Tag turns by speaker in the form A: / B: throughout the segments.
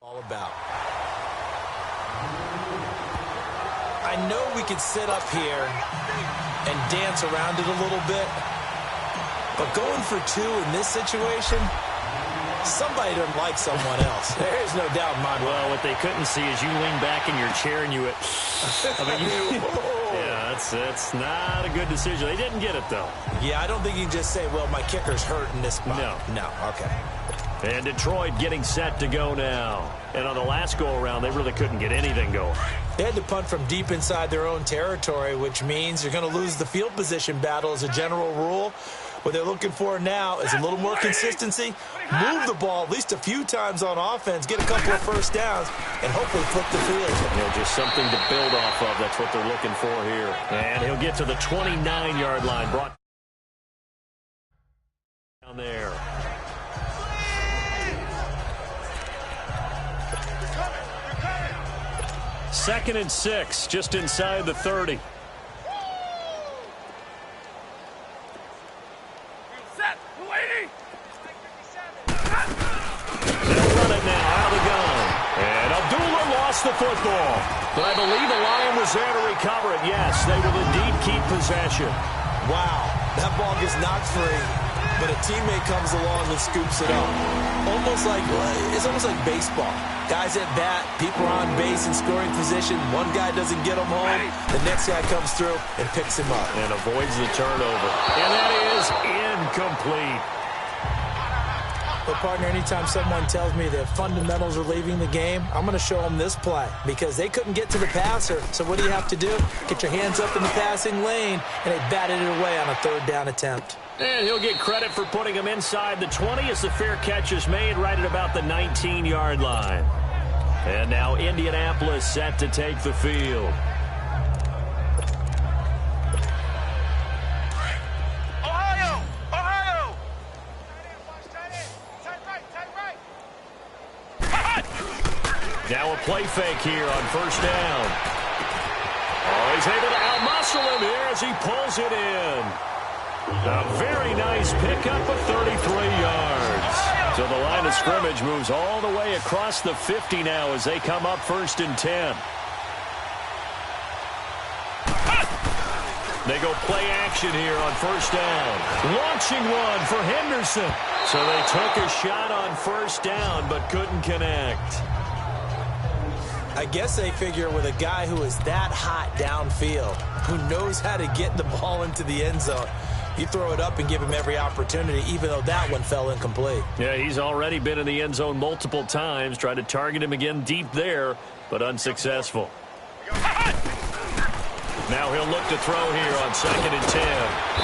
A: All about. I know we could sit up here and dance around it a little bit, but going for two in this situation, somebody doesn't like someone else. There is no doubt in my mind.
B: Well, what they couldn't see is you lean back in your chair and you yeah, that's not a good decision. They didn't get it, though.
A: Yeah, I don't think you can just say, well, my kicker's hurt in this spot. No, okay.
B: And Detroit getting set to go now. And on the last go-around, they really couldn't get anything going.
A: They had to punt from deep inside their own territory, which means you're going to lose the field position battle as a general rule. What they're looking for now is a little more consistency, move the ball at least a few times on offense, get a couple of first downs, and hopefully flip the field.
B: Just something to build off of. That's what they're looking for here. And he'll get to the 29-yard line. Brought down there. Second and 6, just inside the 30. The football, but I believe the Lion was there to recover it. Yes, they will indeed keep possession.
A: Wow, that ball gets knocked free, but a teammate comes along and scoops it up. It's almost like baseball. Guys at bat, people are on base in scoring position. One guy doesn't get him home, the next guy comes through and picks him up.
B: And avoids the turnover. And that is incomplete.
A: But, partner, anytime someone tells me the fundamentals are leaving the game, I'm going to show them this play because they couldn't get to the passer. So what do you have to do? Get your hands up in the passing lane, and they batted it away on a third down attempt.
B: And he'll get credit for putting him inside the 20 as the fair catch is made right at about the 19-yard line. And now Indianapolis set to take the field. Now a play fake here on first down. Oh, he's able to outmuscle him here as he pulls it in. A very nice pickup of 33 yards. So the line of scrimmage moves all the way across the 50 now as they come up first and 10. They go play action here on first down. Launching one for Henderson. So they took a shot on first down but couldn't connect.
A: I guess they figure with a guy who is that hot downfield, who knows how to get the ball into the end zone, you throw it up and give him every opportunity, even though that one fell incomplete.
B: Yeah, he's already been in the end zone multiple times, tried to target him again deep there, but unsuccessful. Now he'll look to throw here on second and 10.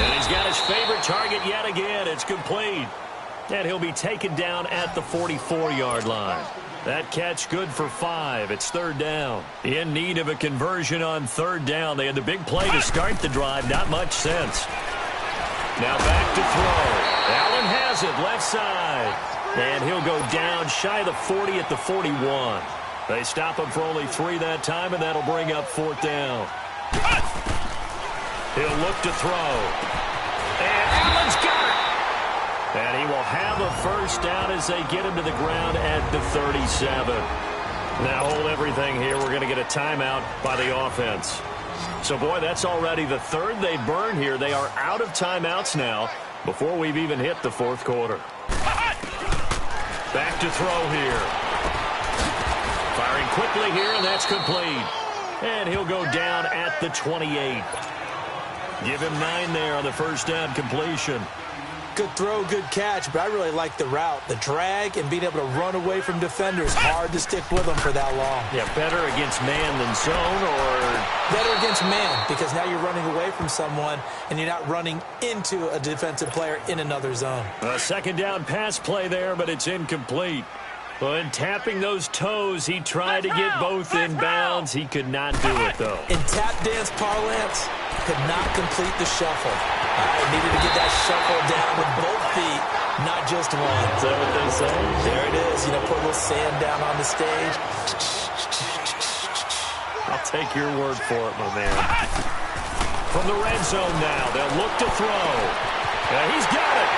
B: And he's got his favorite target yet again. It's complete. And he'll be taken down at the 44-yard line. That catch good for 5. It's third down. In need of a conversion on third down. They had the big play to start the drive. Not much sense. Now back to throw. Allen has it left side. And he'll go down shy of the 40 at the 41. They stop him for only 3 that time, and that'll bring up fourth down. He'll look to throw. And Allen's got it. And he will have a first down as they get him to the ground at the 37. Now hold everything here. We're going to get a timeout by the offense. So, boy, that's already the third they burned here. They are out of timeouts now before we've even hit the fourth quarter. Back to throw here. Firing quickly here, and that's complete. And he'll go down at the 28. Give him 9 there on the first down completion.
A: Good throw, good catch, but I really like the route. The drag and being able to run away from defenders. Hard to stick with them for that long.
B: Yeah, better against man than zone, or
A: better against man, because now you're running away from someone and you're not running into a defensive player in another zone.
B: A second down pass play there, but it's incomplete. Well, in tapping those toes, he tried to get both in bounds. He could not do it, though.
A: In tap dance parlance, could not complete the shuffle. Needed to get that shuffle down with both feet, not just one.
B: Is that what they say?
A: There it is. You know, put a little sand down on the stage.
B: I'll take your word for it, my man. From the red zone now, they'll look to throw. And he's got it.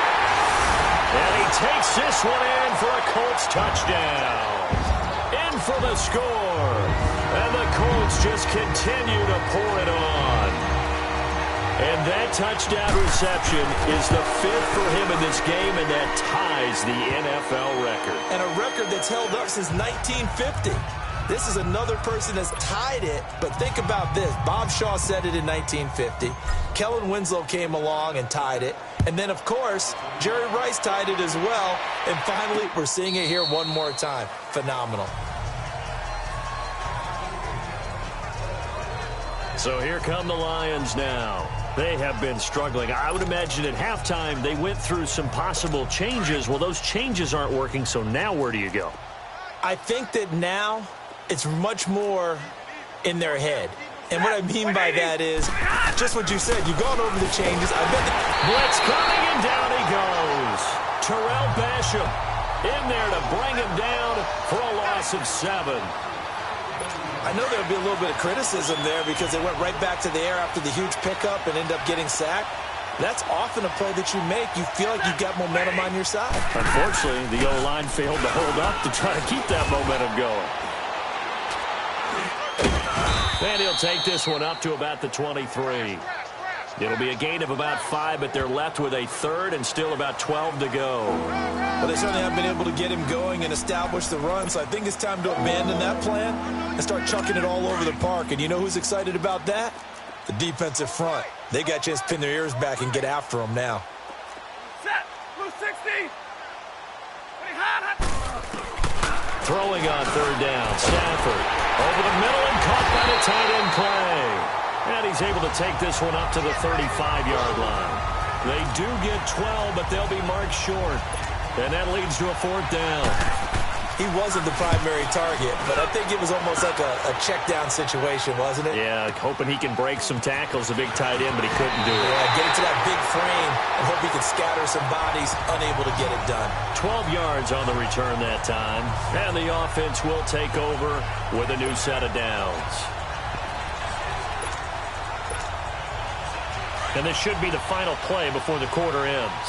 B: And he takes this one in for a Colts touchdown. for the score. And the Colts just continue to pour it on. And that touchdown reception is the 5th for him in this game, and that ties the NFL record.
A: And a record that's held up since 1950. This is another person that's tied it, but think about this. Bob Shaw said it in 1950. Kellen Winslow came along and tied it. And then, of course, Jerry Rice tied it as well. And finally, we're seeing it here one more time. Phenomenal.
B: So here come the Lions now. They have been struggling. I would imagine at halftime they went through some possible changes. Well, those changes aren't working, so now where do you go?
A: I think that now it's much more in their head. And what I mean by that is just what you said. You've gone over the changes. I bet
B: blitz coming, and down he goes. Terrell Basham in there to bring him down for a loss of 7.
A: I know there'll be a little bit of criticism there because they went right back to the air after the huge pickup and end up getting sacked. That's often a play that you make. You feel like you've got momentum on your side.
B: Unfortunately, the O-line failed to hold up to try to keep that momentum going. And he'll take this one up to about the 23. It'll be a gain of about 5, but they're left with a 3rd and still about 12 to go.
A: Well, they certainly haven't been able to get him going and establish the run, so I think it's time to abandon that plan and start chucking it all over the park. And you know who's excited about that? The defensive front. They got a chance to pin their ears back and get after him now.
C: Set. Blue 60.
B: Throwing on 3rd down. Stafford over the middle and caught by the tight end Clay. And he's able to take this one up to the 35-yard line. They do get 12, but they'll be marked short. And that leads to a 4th down.
A: He wasn't the primary target, but I think it was almost like a check-down situation, wasn't it?
B: Yeah, hoping he can break some tackles, a big tight end, but he couldn't do it.
A: Yeah, get it to that big frame and hope he can scatter some bodies, unable to get it done.
B: 12 yards on the return that time. And the offense will take over with a new set of downs. And this should be the final play before the quarter ends.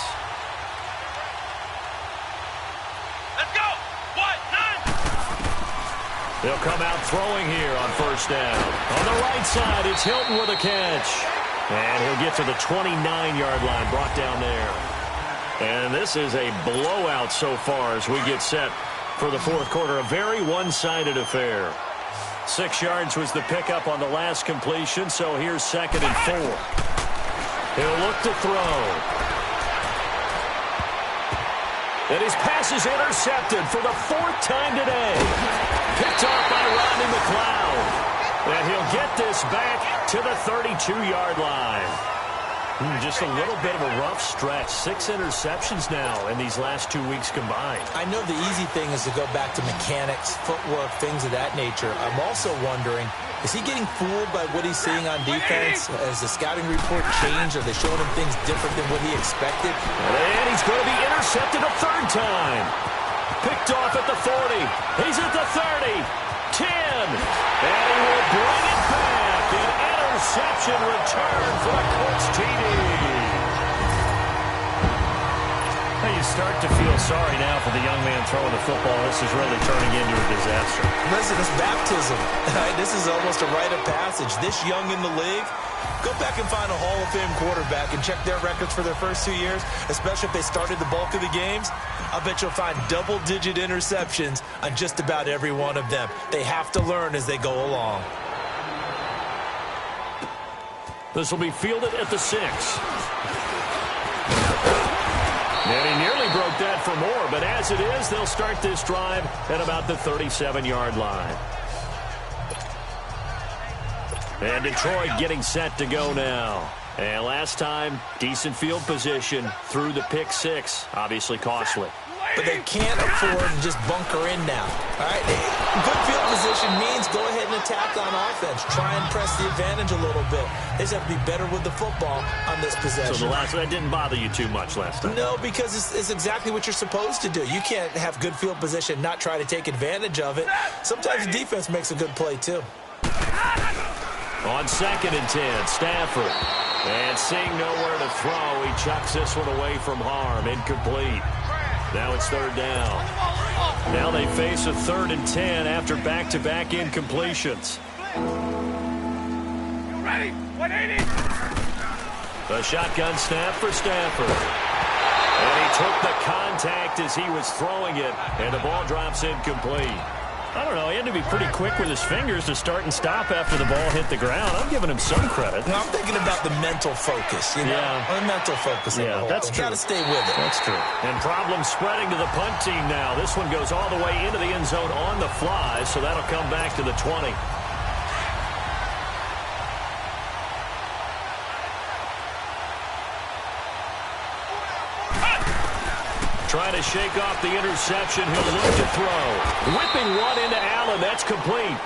C: Let's go. 1-9.
B: They'll come out throwing here on 1st down. On the right side, it's Hilton with a catch. And he'll get to the 29-yard line, brought down there. And this is a blowout so far as we get set for the 4th quarter. A very one-sided affair. 6 yards was the pickup on the last completion, so here's 2nd and 4. He'll look to throw. And his pass is intercepted for the 4th time today. Picked off by Rodney McLeod. And he'll get this back to the 32-yard line. Just a little bit of a rough stretch. 6 interceptions now in these last 2 weeks combined.
A: I know the easy thing is to go back to mechanics, footwork, things of that nature. I'm also wondering, is he getting fooled by what he's seeing on defense? Has the scouting report changed? Are they showing him things different than what he expected?
B: And he's going to be intercepted a 3rd time. Picked off at the 40. He's at the 30. 10. And he will bring it back. An interception return for the Colts TD. You start to feel sorry now for the young man throwing the football. This is really turning into a disaster.
A: Listen, it's baptism. Right? This is almost a rite of passage. This young in the league, go back and find a Hall of Fame quarterback and check their records for their first 2 years, especially if they started the bulk of the games. I bet you'll find double-digit interceptions on just about every one of them. They have to learn as they go along.
B: This will be fielded at the 6. And he nearly broke that for more, but as it is, they'll start this drive at about the 37-yard line. And Detroit getting set to go now. And last time, decent field position through the pick 6, obviously costly.
A: But they can't afford to just bunker in now. All right? Good field position means go ahead and attack on offense. Try and press the advantage a little bit. They just have to be better with the football on this possession.
B: So that didn't bother you too much last time?
A: No, because it's exactly what you're supposed to do. You can't have good field position, not try to take advantage of it. Sometimes the defense makes a good play, too.
B: On 2nd and 10, Stafford. And seeing nowhere to throw, he chucks this one away from harm. Incomplete. Now it's 3rd down. Now they face a 3rd and 10 after back-to-back incompletions.
C: Ready? 180.
B: The shotgun snap for Stafford. And he took the contact as he was throwing it, and the ball drops incomplete. I don't know, he had to be pretty quick with his fingers to start and stop after the ball hit the ground. I'm giving him some credit.
A: Now, I'm thinking about the mental focus, you know?
B: Yeah.
A: The mental focus.
B: Yeah, that's true.
A: You got to stay with it.
B: That's true. And problems spreading to the punt team now. This one goes all the way into the end zone on the fly, so that'll come back to the 20. Trying to shake off the interception. He'll look to throw. Whipping one into Allen. That's complete.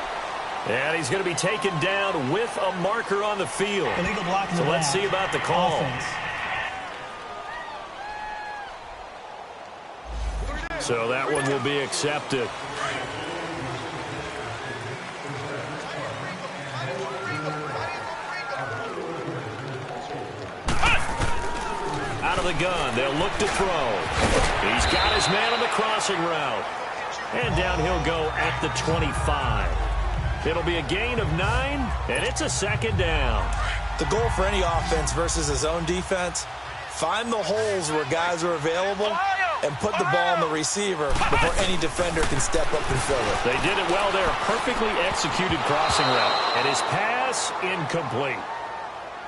B: And he's going to be taken down with a marker on the field.
D: Illegal blocking.
B: So let's see about the call.
D: Offense.
B: So that one will be accepted. Out of the gun, they'll look to throw. He's got his man on the crossing route. And down he'll go at the 25. It'll be a gain of 9, and it's a 2nd down.
A: The goal for any offense versus his own defense, find the holes where guys are available and put the ball on the receiver before any defender can step up and fill it.
B: They did it well there. Perfectly executed crossing route. And his pass incomplete.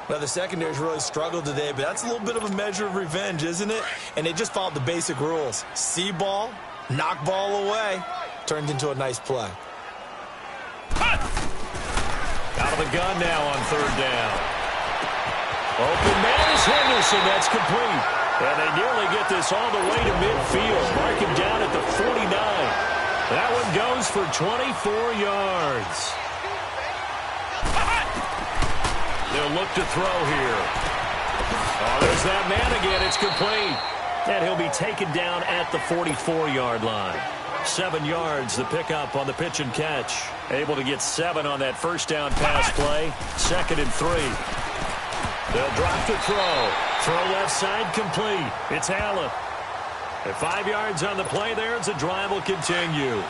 A: Well, the secondary's really struggled today, but that's a little bit of a measure of revenge, isn't it? And they just followed the basic rules. See ball, knock ball away, turned into a nice play.
B: Out of the gun now on 3rd down. Open man is Henderson. That's complete. And they nearly get this all the way to midfield. Mark him down at the 49. That one goes for 24 yards. They'll look to throw here. Oh, there's that man again. It's complete. And he'll be taken down at the 44-yard line. 7 yards, the pickup on the pitch and catch. Able to get 7 on that first down pass play. 2nd and 3. They'll drop to throw. Throw left side complete. It's Allen. At 5 yards on the play there, as the drive will continue.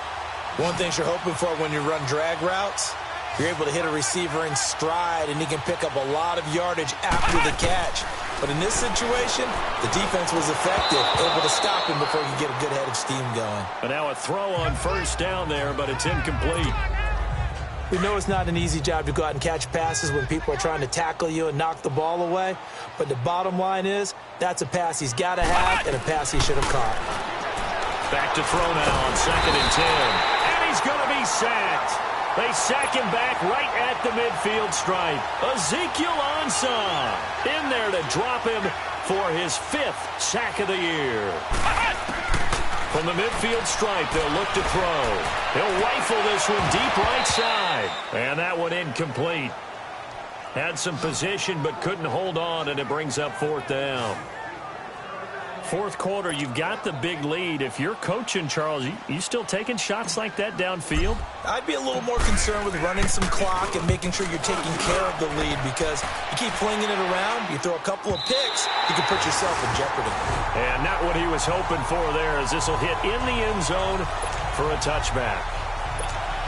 A: One thing you're hoping for when you run drag routes, you're able to hit a receiver in stride, and he can pick up a lot of yardage after the catch. But in this situation, the defense was effective, able to stop him before he could get a good head of steam going.
B: But now a throw on first down there, but it's incomplete.
A: We know it's not an easy job to go out and catch passes when people are trying to tackle you and knock the ball away. But the bottom line is, that's a pass he's got to have and a pass he should have caught.
B: Back to throw now on 2nd and 10. And he's going to be sacked. They sack him back right at the midfield stripe. Ezekiel Ansah in there to drop him for his 5th sack of the year. From the midfield stripe, they'll look to throw. He'll rifle this one deep right side. And that one incomplete. Had some position but couldn't hold on, and it brings up 4th down. 4th quarter, you've got the big lead. If you're coaching, Charles, you still taking shots like that downfield?
A: I'd be a little more concerned with running some clock and making sure you're taking care of the lead, because you keep flinging it around, you throw a couple of picks, you can put yourself in jeopardy.
B: And not what he was hoping for there, as this will hit in the end zone for a touchback.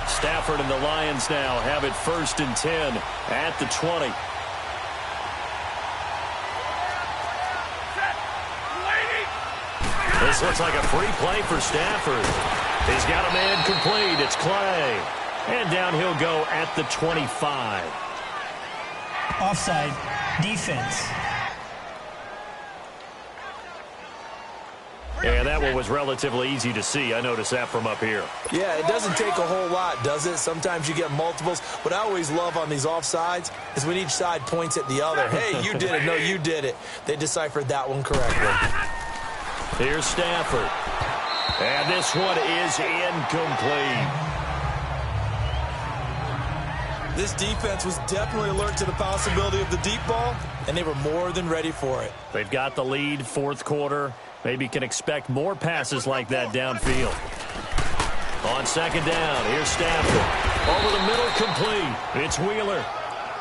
B: Stafford and the Lions now have it 1st and 10 at the 20. This looks like a free play for Stafford. He's got a man complete. It's Clay. And down he'll go at the 25.
D: Offside. Defense.
B: And that one was relatively easy to see. I noticed that from up here.
A: Yeah, it doesn't take a whole lot, does it? Sometimes you get multiples. What I always love on these offsides is when each side points at the other. Hey, you did it. No, you did it. They deciphered that one correctly.
B: Here's Stafford. And this one is incomplete.
A: This defense was definitely alert to the possibility of the deep ball, and they were more than ready for it.
B: They've got the lead, 4th quarter. Maybe can expect more passes like that downfield. On 2nd down, here's Stafford. Over the middle, complete. It's Wheeler.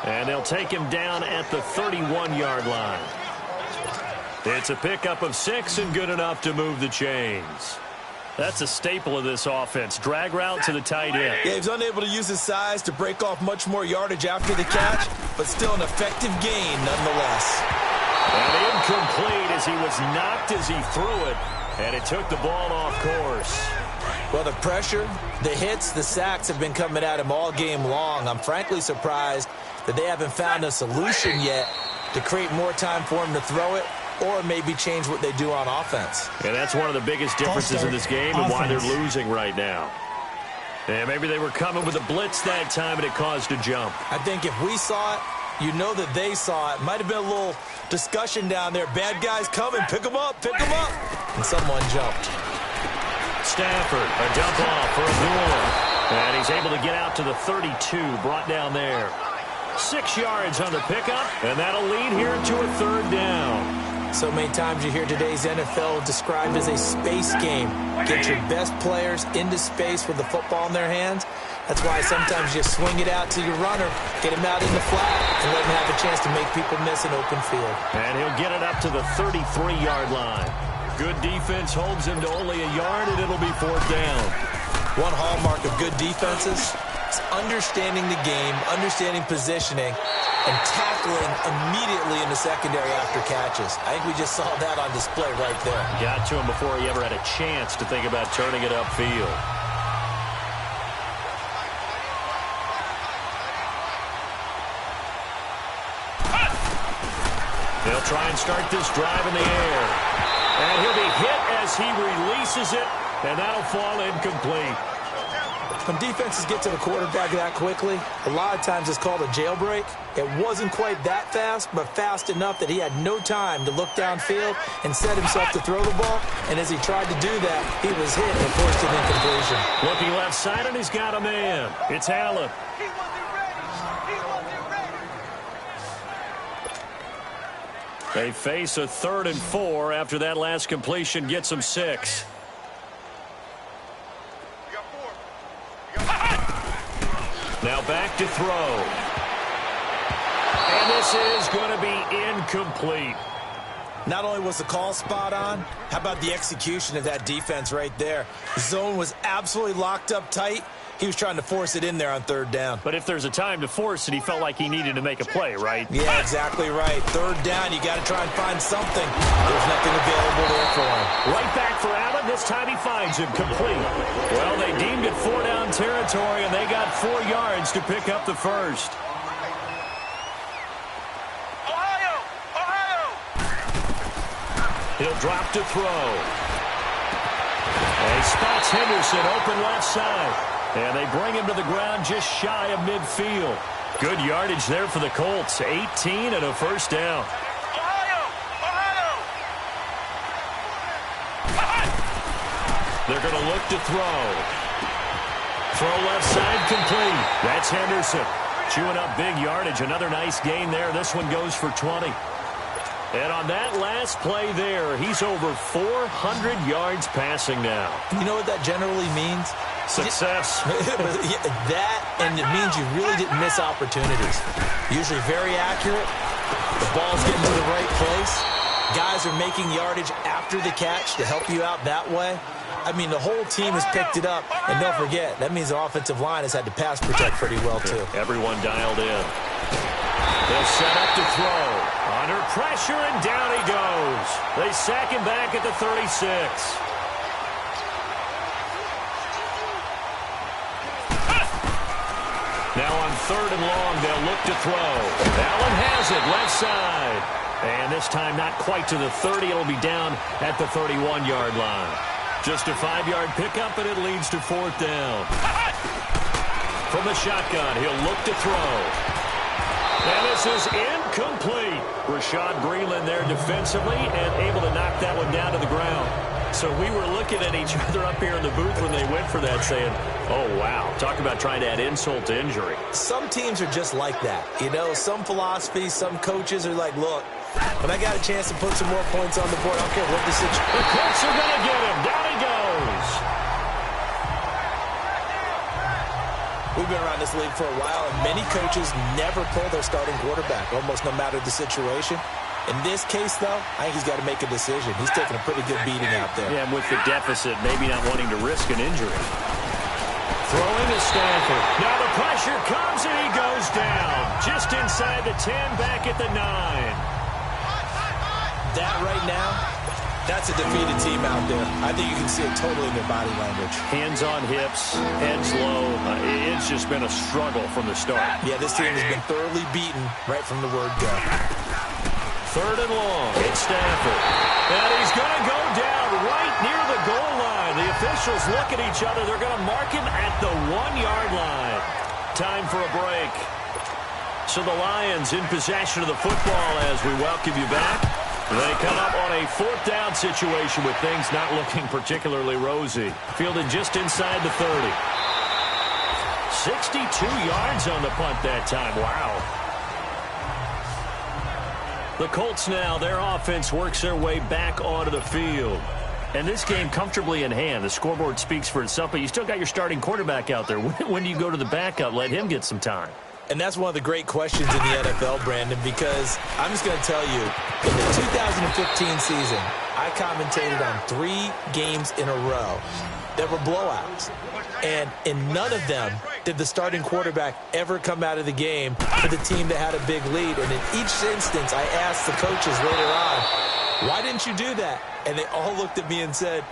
B: And they'll take him down at the 31-yard line. It's a pickup of 6 and good enough to move the chains. That's a staple of this offense. Drag route to the tight end.
A: Yeah, he was unable to use his size to break off much more yardage after the catch, but still an effective gain nonetheless.
B: And incomplete as he was knocked as he threw it, and it took the ball off course.
A: Well, the pressure, the hits, the sacks have been coming at him all game long. I'm frankly surprised that they haven't found a solution yet to create more time for him to throw it, or maybe change what they do on offense.
B: And that's one of the biggest differences in this game and why they're losing right now. And maybe they were coming with a blitz that time and it caused a jump.
A: I think if we saw it, you know that they saw it. Might have been a little discussion down there. Bad guys coming, pick them up, pick them up. And someone jumped.
B: Stafford, a dump off for Abdullah. And he's able to get out to the 32, brought down there. 6 yards on the pickup, and that'll lead here to a 3rd down.
A: So many times you hear today's NFL described as a space game. Get your best players into space with the football in their hands. That's why sometimes you swing it out to your runner, get him out in the flat, and let him have a chance to make people miss an open field.
B: And he'll get it up to the 33-yard line. Good defense holds him to only a yard, and it'll be 4th down.
A: One hallmark of good defenses is understanding the game, understanding positioning, and tackling immediately in the secondary after catches. I think we just saw that on display right there.
B: Got to him before he ever had a chance to think about turning it upfield. They'll try and start this drive in the air. And he'll be hit as he releases it, and that'll fall incomplete.
A: When defenses get to the quarterback that quickly, a lot of times it's called a jailbreak. It wasn't quite that fast, but fast enough that he had no time to look downfield and set himself to throw the ball. And as he tried to do that, he was hit and forced an incompletion.
B: Looking left side, and he's got a man. It's Allen.
C: He wasn't ready. He wasn't ready.
B: They face a 3rd and 4 after that last completion gets them 6. Now back to throw. And this is going to be incomplete.
A: Not only was the call spot on, how about the execution of that defense right there? The zone was absolutely locked up tight. He was trying to force it in there on 3rd down.
B: But if there's a time to force it, he felt like he needed to make a play, right?
A: Yeah, exactly right. 3rd down, you got to try and find something. There's nothing available there for him.
B: Right back for Allen. This time he finds him complete. Well, they deemed it 4-down territory, and they got 4 yards to pick up the 1st.
C: Ohio!
B: He'll drop to throw. And he spots Henderson open left side. And they bring him to the ground just shy of midfield. Good yardage there for the Colts. 18 and a 1st down. They're going to look to throw. Throw left side complete. That's Henderson. Chewing up big yardage. Another nice gain there. This one goes for 20. And on that last play there, he's over 400 yards passing now.
A: You know what that generally means?
B: Success.
A: That, and it means you really didn't miss opportunities. Usually very accurate. The ball's getting to the right place. Guys are making yardage after the catch to help you out that way. I mean, the whole team has picked it up. And don't forget, that means the offensive line has had to pass protect pretty well, too.
B: Everyone dialed in. They'll set up to throw. Under pressure, and down he goes. They sack him back at the 36. Now on 3rd and long, they'll look to throw. Allen has it, left side. And this time not quite to the 30. It'll be down at the 31-yard line. Just a 5-yard pickup, and it leads to 4th down. From the shotgun, he'll look to throw. And this is incomplete. Rashad Breeland there defensively and able to knock that one down to the ground. So we were looking at each other up here in the booth when they went for that saying, oh, wow, talk about trying to add insult to injury.
A: Some teams are just like that. You know, some philosophies, some coaches are like, look, when I got a chance to put some more points on the board, I don't care what the situation.
B: The Colts are going to get him. Down he goes.
A: We've been around this league for a while, and many coaches never pull their starting quarterback, almost no matter the situation. In this case, though, I think he's got to make a decision. He's taking a pretty good beating out there.
B: Yeah, and with the deficit, maybe not wanting to risk an injury. Throwing to Stafford. Now the pressure comes and he goes down. Just inside the 10, back at the 9.
A: That right now, that's a defeated team out there. I think you can see it totally in their body language.
B: Hands on hips, heads low. It's just been a struggle from the start.
A: Yeah, this team has been thoroughly beaten right from the word go.
B: 3rd and long. It's Stafford. And he's going to go down right near the goal line. The officials look at each other. They're going to mark him at the 1-yard line. Time for a break. So the Lions in possession of the football as we welcome you back. They come up on a 4th down situation with things not looking particularly rosy. Fielded just inside the 30. 62 yards on the punt that time. Wow. The Colts now, their offense works their way back onto the field. And this game comfortably in hand. The scoreboard speaks for itself, but you still got your starting quarterback out there. When do you go to the backup? Let him get some time.
A: And that's one of the great questions in the NFL, Brandon, because I'm just going to tell you, in the 2015 season, I commentated on 3 games in a row that were blowouts. And in none of them did the starting quarterback ever come out of the game for the team that had a big lead. And in each instance, I asked the coaches later on, why didn't you do that? And they all looked at me and said,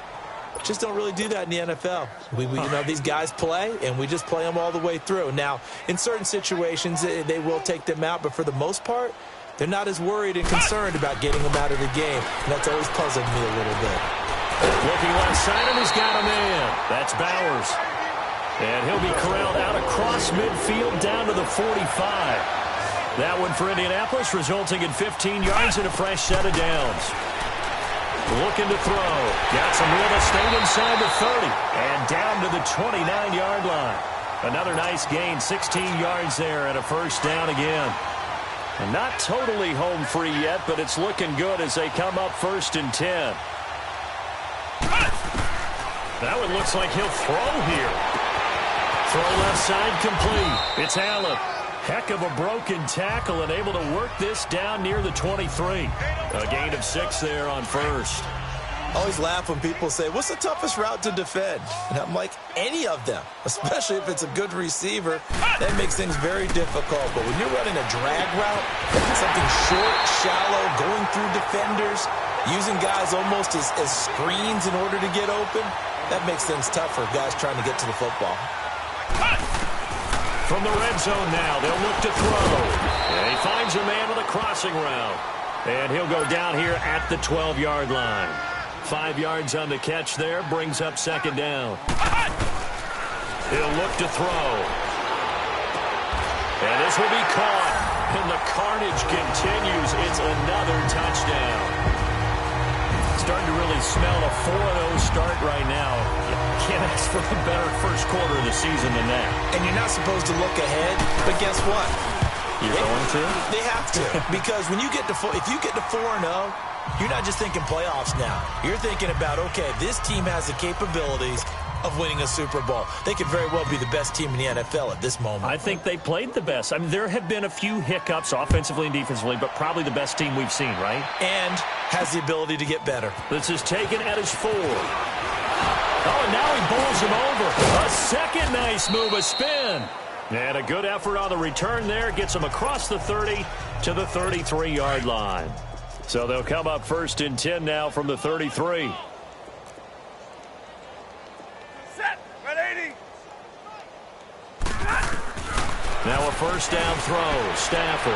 A: just don't really do that in the NFL. You know, these guys play, and we just play them all the way through. Now, in certain situations, they will take them out, but for the most part, they're not as worried and concerned about getting them out of the game. And that's always puzzled me a little bit.
B: Looking left side, and he's got a man. That's Bowers. And he'll be corralled out across midfield down to the 45. That one for Indianapolis, resulting in 15 yards and a fresh set of downs. Looking to throw. Got some real estate inside the 30. And down to the 29-yard line. Another nice gain, 16 yards there and a first down again. And not totally home free yet, but it's looking good as they come up 1st and 10. That one looks like he'll throw here. Throw left side complete. It's Allen. Heck of a broken tackle and able to work this down near the 23. A gain of 6 there on 1st.
A: I always laugh when people say, what's the toughest route to defend? And I'm like, any of them, especially if it's a good receiver. That makes things very difficult. But when you're running a drag route, something short, shallow, going through defenders, using guys almost as screens in order to get open, that makes things tough for guys trying to get to the football.
B: From the red zone now, they'll look to throw. And he finds a man with a crossing route. And he'll go down here at the 12-yard line. 5 yards on the catch there, brings up 2nd down. He'll look to throw. And this will be caught. And the carnage continues. It's another touchdown. Starting to really smell a 4-0 start right now. Can't ask for a better first quarter of the season than that.
A: And you're not supposed to look ahead, but guess what?
B: You're going to?
A: They have to. Because when you get to if you get to 4-0, you're not just thinking playoffs now. You're thinking about, okay, this team has the capabilities of winning a Super Bowl. They could very well be the best team in the NFL at this moment.
B: I think they played the best. I mean, there have been a few hiccups offensively and defensively, but probably the best team we've seen, right?
A: And has the ability to get better.
B: This is taken at his 4. Oh, and now he bowls him over. A second nice move, a spin. And a good effort on the return there. Gets him across the 30 to the 33-yard line. So they'll come up 1st and 10 now from the 33.
C: Set. 180.
B: Now a first down throw. Stafford.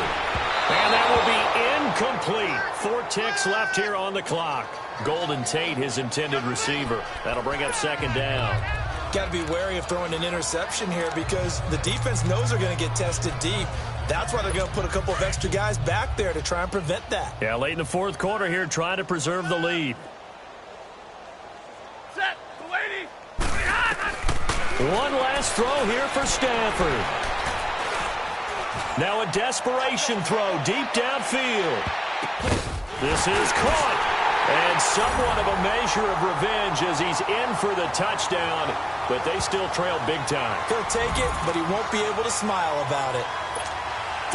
B: And that will be incomplete. 4 ticks left here on the clock. Golden Tate, his intended receiver. That'll bring up 2nd down.
A: Got to be wary of throwing an interception here because the defense knows they're going to get tested deep. That's why they're going to put a couple of extra guys back there to try and prevent that.
B: Yeah, late in the 4th quarter here, trying to preserve the lead.
C: Set. 280.
B: One last throw here for Stafford. Now a desperation throw deep downfield. This is caught. And somewhat of a measure of revenge as he's in for the touchdown, but they still trail big time.
A: He'll take it, but he won't be able to smile about it.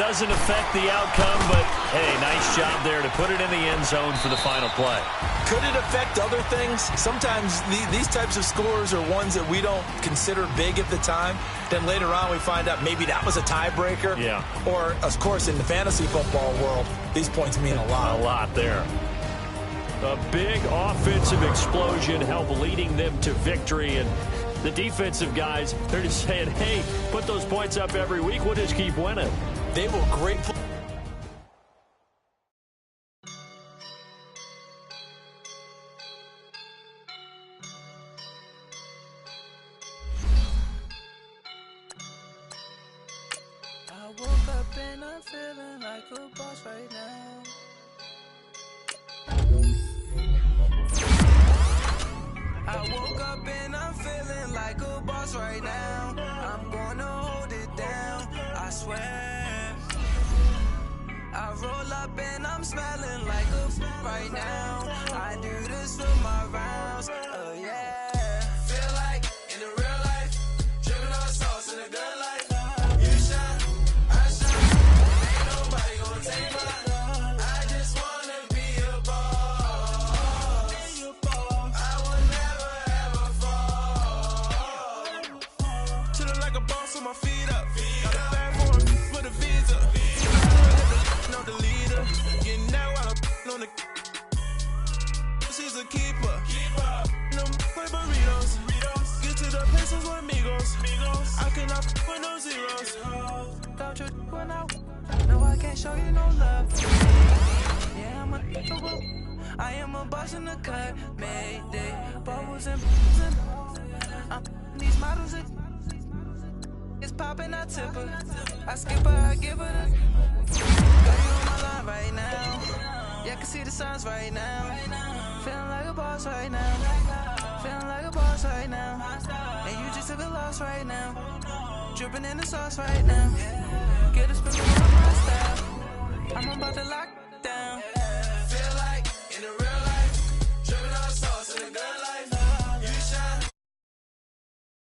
B: Doesn't affect the outcome, but Hey, nice job there to put it in the end zone for the final play.
A: Could it affect other things? Sometimes these types of scores are ones that we don't consider big at the time. Then later on we find out maybe that was a tiebreaker.
B: Yeah.
A: Or, of course, in the fantasy football world, these points mean a lot.
B: A lot there. A big offensive explosion helped leading them to victory. And the defensive guys, they're just saying, hey, put those points up every week. We'll just keep winning.
A: They were great.
D: I woke up and I'm feeling like a boss right now. I woke up and I'm feeling like a boss right now. I'm gonna hold it down, I swear. I roll up and I'm smelling like a right now. I do this for my rounds, oh yeah. Feel like in the real life, dripping on sauce in a good life. You shine, I shine, ain't nobody gonna take mine. I just wanna be a boss. I will never ever fall. Chillin' like a boss with my feet up. Got a bag for the visa. Know the leader, getting that while I'm on the. She's a keeper. No play burritos. Get to the pesos with amigos. I cannot with no zeros. Don't you when no, I can't show you no love. Yeah, I am a boss in the cut. Mayday, bubbles and these models. It's popping, I tip her. I skip her, I give her the. Girl, you on my line right now. Yeah, I can see the signs right now. Feeling like a boss right now. Feeling like a boss right now. And you just took a loss right now. Dripping in the sauce right now. Get a spin on my style. I'm about to lock